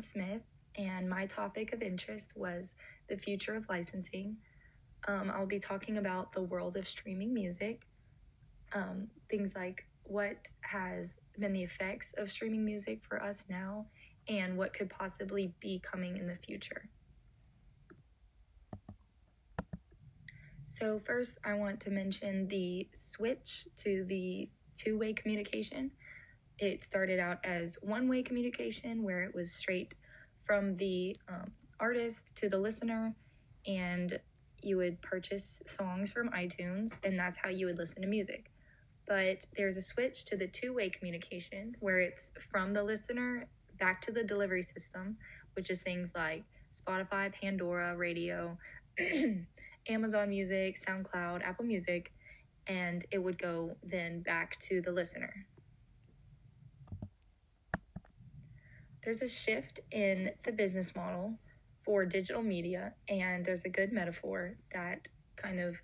Smith, and my topic of interest was the future of licensing. I'll be talking about the world of streaming music, things like what has been the effects of streaming music for us now, and what could possibly be coming in the future. So, first, I want to mention the switch to the two-way communication. It started out as one-way communication where it was straight from the artist to the listener, and you would purchase songs from iTunes, and that's how you would listen to music. But there's a switch to the two-way communication where it's from the listener back to the delivery system, which is things like Spotify, Pandora, radio, Amazon Music, SoundCloud, Apple Music, and it would go then back to the listener. There's a shift in the business model for digital media, and there's a good metaphor that kind of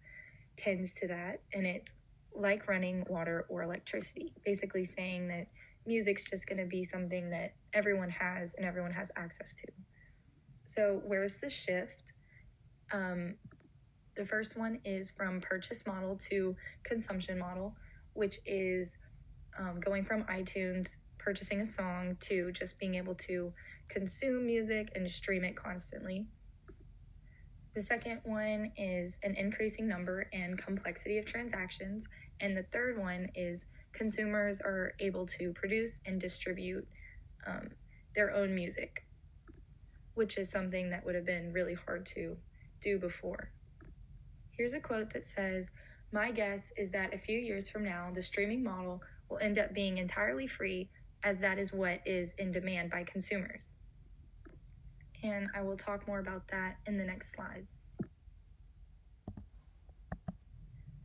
tends to that, and it's like running water or electricity, basically saying that music's just going to be something that everyone has and everyone has access to. So where's the shift? The first one is from purchase model to consumption model, which is going from iTunes, purchasing a song, to just being able to consume music and stream it constantly. The second one is an increasing number and complexity of transactions. And the third one is consumers are able to produce and distribute their own music, which is something that would have been really hard to do before. Here's a quote that says, "My guess is that a few years from now, the streaming model will end up being entirely free, as that is what is in demand by consumers." And I will talk more about that in the next slide.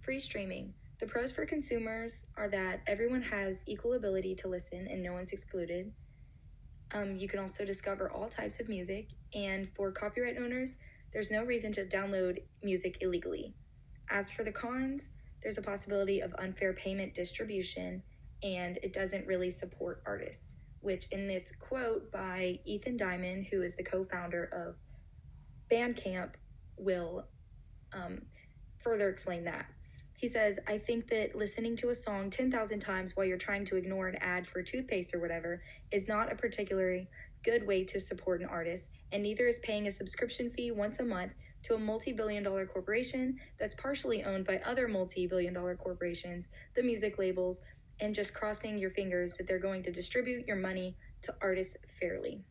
Free streaming. The pros for consumers are that everyone has equal ability to listen and no one's excluded. You can also discover all types of music, and for copyright owners, there's no reason to download music illegally. As for the cons, there's a possibility of unfair payment distribution, and it doesn't really support artists, which in this quote by Ethan Diamond, who is the co-founder of Bandcamp, will further explain that. He says, "I think that listening to a song 10,000 times while you're trying to ignore an ad for toothpaste or whatever is not a particularly good way to support an artist, and neither is paying a subscription fee once a month to a multi-billion-dollar corporation that's partially owned by other multi-billion-dollar corporations, the music labels, and just crossing your fingers that they're going to distribute your money to artists fairly."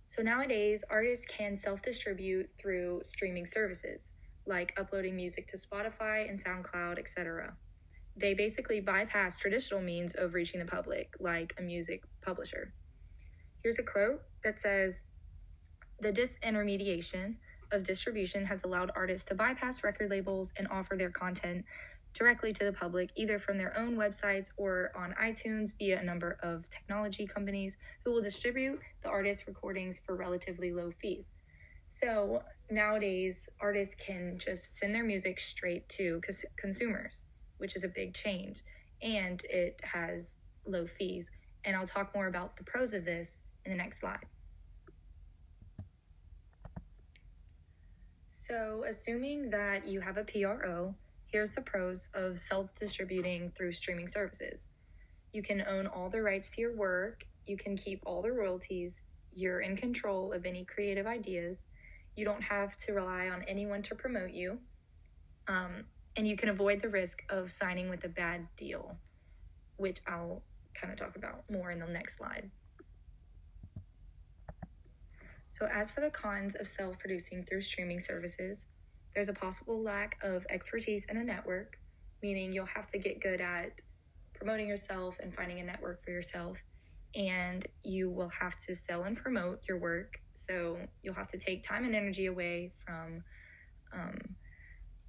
So nowadays, artists can self-distribute through streaming services, like uploading music to Spotify and SoundCloud, etc. They basically bypass traditional means of reaching the public, like a music publisher. Here's a quote that says, "The disintermediation of distribution has allowed artists to bypass record labels and offer their content directly to the public, either from their own websites or on iTunes via a number of technology companies who will distribute the artist's recordings for relatively low fees." So nowadays, artists can just send their music straight to consumers, which is a big change, and it has low fees. And I'll talk more about the pros of this in the next slide. So assuming that you have a PRO, here's the pros of self-distributing through streaming services. You can own all the rights to your work, you can keep all the royalties, you're in control of any creative ideas, you don't have to rely on anyone to promote you, and you can avoid the risk of signing with a bad deal, which I'll kind of talk about more in the next slide. So as for the cons of self-producing through streaming services, there's a possible lack of expertise in a network, meaning you'll have to get good at promoting yourself and finding a network for yourself, and you will have to sell and promote your work, so you'll have to take time and energy away from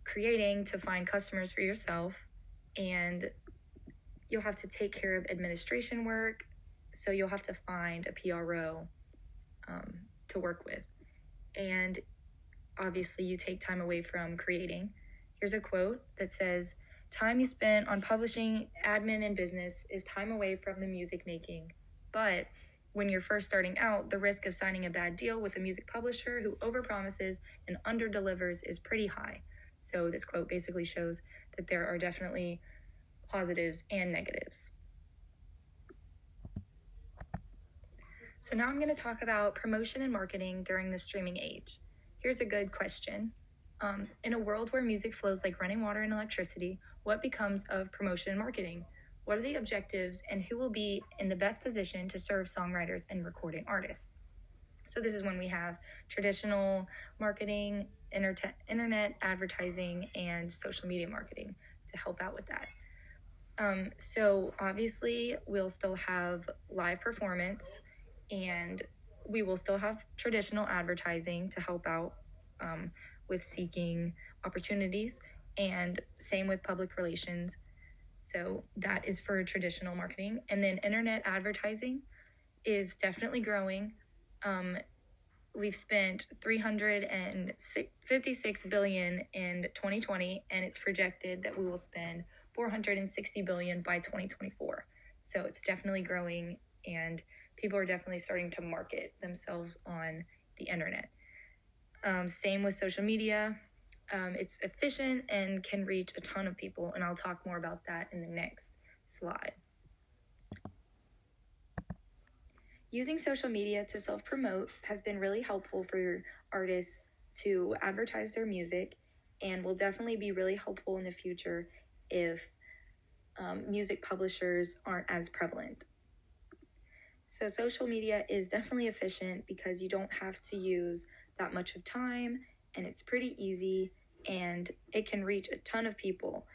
creating to find customers for yourself, and you'll have to take care of administration work, so you'll have to find a PRO to work with. And obviously you take time away from creating. Here's a quote that says, Time you spent on publishing, admin, and business is time away from the music making. But when you're first starting out, the risk of signing a bad deal with a music publisher who overpromises and underdelivers is pretty high. So this quote basically shows that there are definitely positives and negatives. So now I'm going to talk about promotion and marketing during the streaming age. Here's a good question. In a world where music flows like running water and electricity, what becomes of promotion and marketing? What are the objectives, and who will be in the best position to serve songwriters and recording artists? So this is when we have traditional marketing, internet advertising, and social media marketing to help out with that. So obviously we'll still have live performance, and we will still have traditional advertising to help out with seeking opportunities, and same with public relations. So that is for traditional marketing. And then internet advertising is definitely growing. We've spent $356 billion in 2020, and it's projected that we will spend $460 billion by 2024. So it's definitely growing, and people are definitely starting to market themselves on the internet. Same with social media. It's efficient and can reach a ton of people, and I'll talk more about that in the next slide. Using social media to self-promote has been really helpful for artists to advertise their music, and will definitely be really helpful in the future if music publishers aren't as prevalent. So social media is definitely efficient because you don't have to use that much of time, and it's pretty easy, and it can reach a ton of people.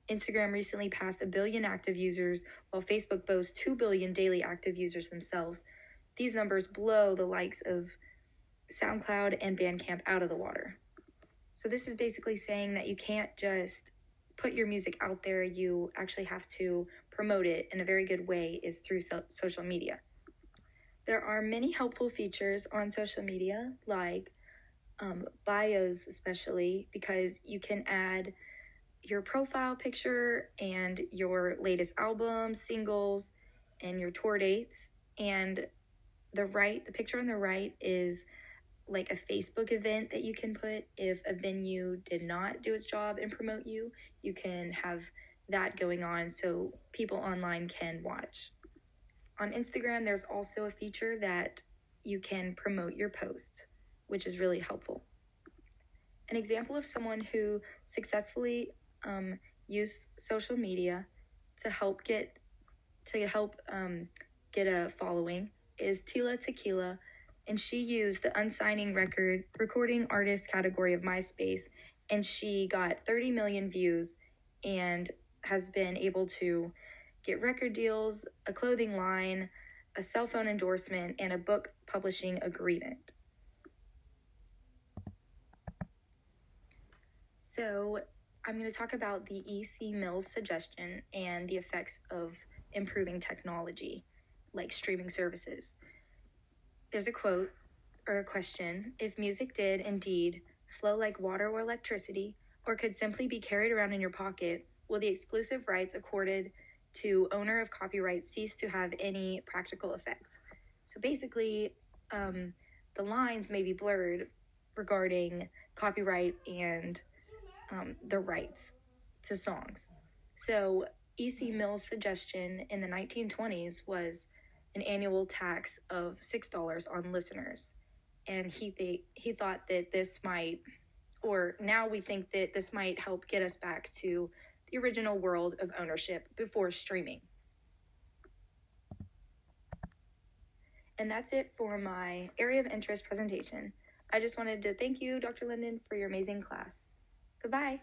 Instagram recently passed 1 billion active users, while Facebook boasts 2 billion daily active users themselves. These numbers blow the likes of SoundCloud and Bandcamp out of the water. So this is basically saying that you can't just put your music out there, you actually have to promote it in a very good way is through social media. There are many helpful features on social media, like bios especially, because you can add your profile picture and your latest album, singles, and your tour dates. And the picture on the right is like a Facebook event that you can put. If a venue did not do its job and promote you, you can have that going on so people online can watch. On Instagram, there's also a feature that you can promote your posts, which is really helpful. An example of someone who successfully used social media to help get a following is Tila Tequila, and she used the unsigning recording artist category of MySpace, and she got 30 million views and has been able to get record deals, a clothing line, a cell phone endorsement, and a book publishing agreement. So I'm going to talk about the E.C. Mills suggestion and the effects of improving technology, like streaming services. There's a quote or a question: if music did indeed flow like water or electricity, or could simply be carried around in your pocket, will the exclusive rights accorded to owner of copyright cease to have any practical effect? So basically, the lines may be blurred regarding copyright and the rights to songs. So E.C. Mills' suggestion in the 1920s was an annual tax of $6 on listeners. And he thought that this might, or now we think that this might help get us back to the original world of ownership before streaming. And that's it for my area of interest presentation. I just wanted to thank you, Dr. Linden, for your amazing class. Goodbye.